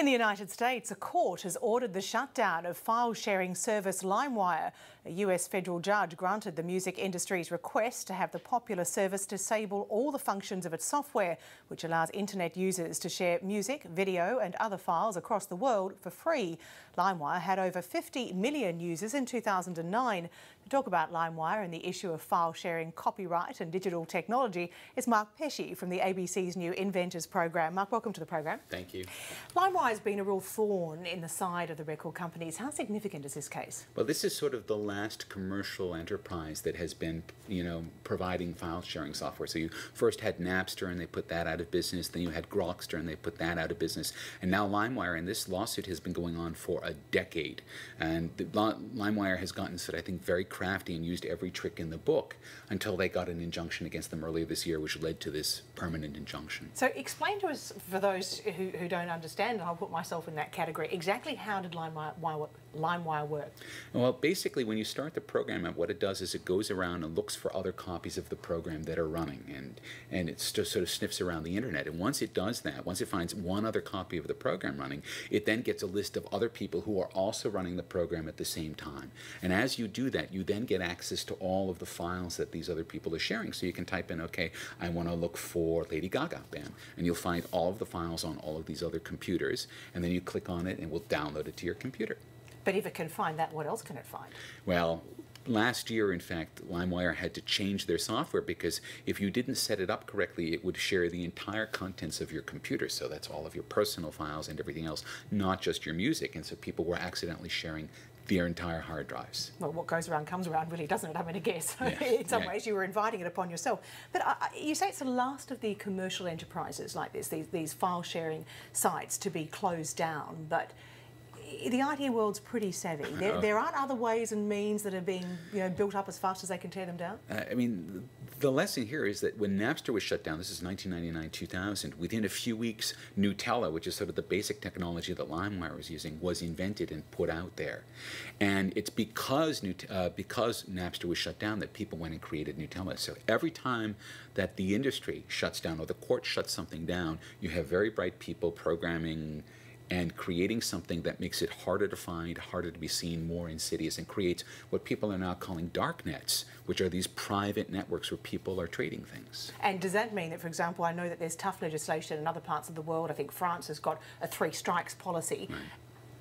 In the United States, a court has ordered the shutdown of file-sharing service LimeWire. A US federal judge granted the music industry's request to have the popular service disable all the functions of its software, which allows internet users to share music, video and other files across the world for free. LimeWire had over 50 million users in 2009. To talk about LimeWire and the issue of file-sharing, copyright and digital technology is Mark Pesce from the ABC's new Inventors program. Mark, welcome to the program. Thank you. LimeWire has been a real thorn in the side of the record companies. How significant is this case? Well, this is sort of the last commercial enterprise that has been, providing file sharing software. So you first had Napster and they put that out of business. Then you had Grokster and they put that out of business. And now LimeWire, and this lawsuit has been going on for a decade. And LimeWire has gotten, I think, very crafty and used every trick in the book until they got an injunction against them earlier this year, which led to this permanent injunction. So explain to us, for those who don't understand, and I'll put myself in that category, exactly how did LimeWire work? Well, basically, when you start the program up, what it does is it goes around and looks for other copies of the program that are running, and it just sort of sniffs around the internet. And once it does that, once it finds one other copy of the program running, it then gets a list of other people who are also running the program at the same time. And as you do that, you then get access to all of the files that these other people are sharing. So you can type in, okay, I want to look for Lady Gaga, bam, and you'll find all of the files on all of these other computers, and then you click on it and it will download it to your computer. But if it can find that, what else can it find? Well, last year, in fact, LimeWire had to change their software because if you didn't set it up correctly, it would share the entire contents of your computer. So that's all of your personal files and everything else, not just your music. And so people were accidentally sharing their entire hard drives. Well, what goes around comes around, really, doesn't it? I'm going to guess. Yeah. In some ways, you were inviting it upon yourself. But you say it's the last of the commercial enterprises like this, these file-sharing sites to be closed down. But the IT world's pretty savvy. There aren't other ways and means that are being built up as fast as they can tear them down? I mean, the lesson here is that when Napster was shut down, this is 1999-2000, within a few weeks, Nutella, which is sort of the basic technology that LimeWire was using, was invented and put out there. And it's because Napster was shut down that people went and created Nutella. So every time that the industry shuts down or the court shuts something down, you have very bright people programming and creating something that makes it harder to find, harder to be seen, more insidious, and creates what people are now calling dark nets, which are these private networks where people are trading things. And does that mean that, for example, I know that there's tough legislation in other parts of the world. I think France has got a 3 strikes policy. Right.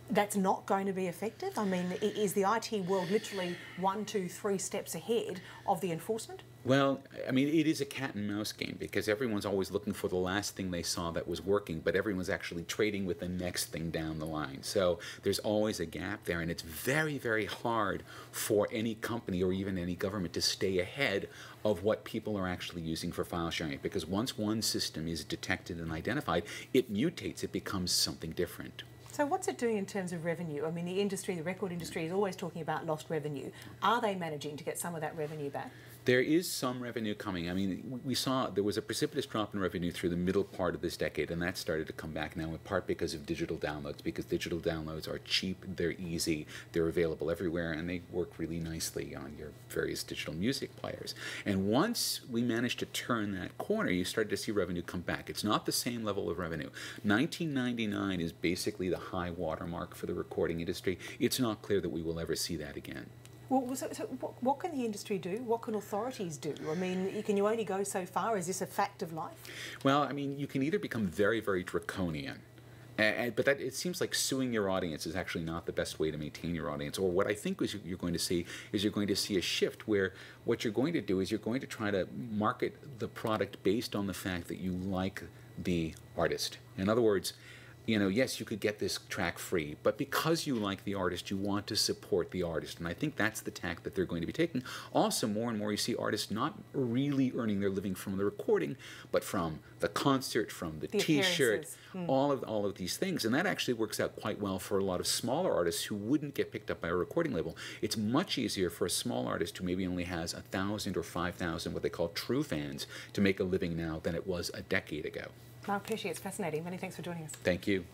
That's not going to be effective? I mean, is the IT world literally 1, 2, 3 steps ahead of the enforcement? Well, I mean, it is a cat and mouse game because everyone's always looking for the last thing they saw that was working, but everyone's actually trading with the next thing down the line. So there's always a gap there, and it's very, very hard for any company or even any government to stay ahead of what people are actually using for file sharing, because once one system is detected and identified, it mutates, it becomes something different. So what's it doing in terms of revenue? I mean, the industry, the record industry, is always talking about lost revenue. Are they managing to get some of that revenue back? There is some revenue coming. I mean, we saw there was a precipitous drop in revenue through the middle part of this decade, and that started to come back now in part because of digital downloads, because digital downloads are cheap, they're easy, they're available everywhere, and they work really nicely on your various digital music players. And once we managed to turn that corner, you started to see revenue come back. It's not the same level of revenue. 1999 is basically the high watermark for the recording industry. It's not clear that we will ever see that again. Well, so what can the industry do? What can authorities do? I mean, can you only go so far? Is this a fact of life? Well, I mean, you can either become very, very draconian, but it seems like suing your audience is actually not the best way to maintain your audience. Or what I think is you're going to see is you're going to see a shift where what you're going to do is you're going to try to market the product based on the fact that you like the artist. In other words, yes, you could get this track free, but because you like the artist, you want to support the artist. And I think that's the tack that they're going to be taking. Also, more and more you see artists not really earning their living from the recording, but from the concert, from the T-shirt, all of these things. And that actually works out quite well for a lot of smaller artists who wouldn't get picked up by a recording label. It's much easier for a small artist who maybe only has 1,000 or 5,000, what they call true fans, to make a living now than it was a decade ago. Mark Pesce, it's fascinating. Many thanks for joining us. Thank you.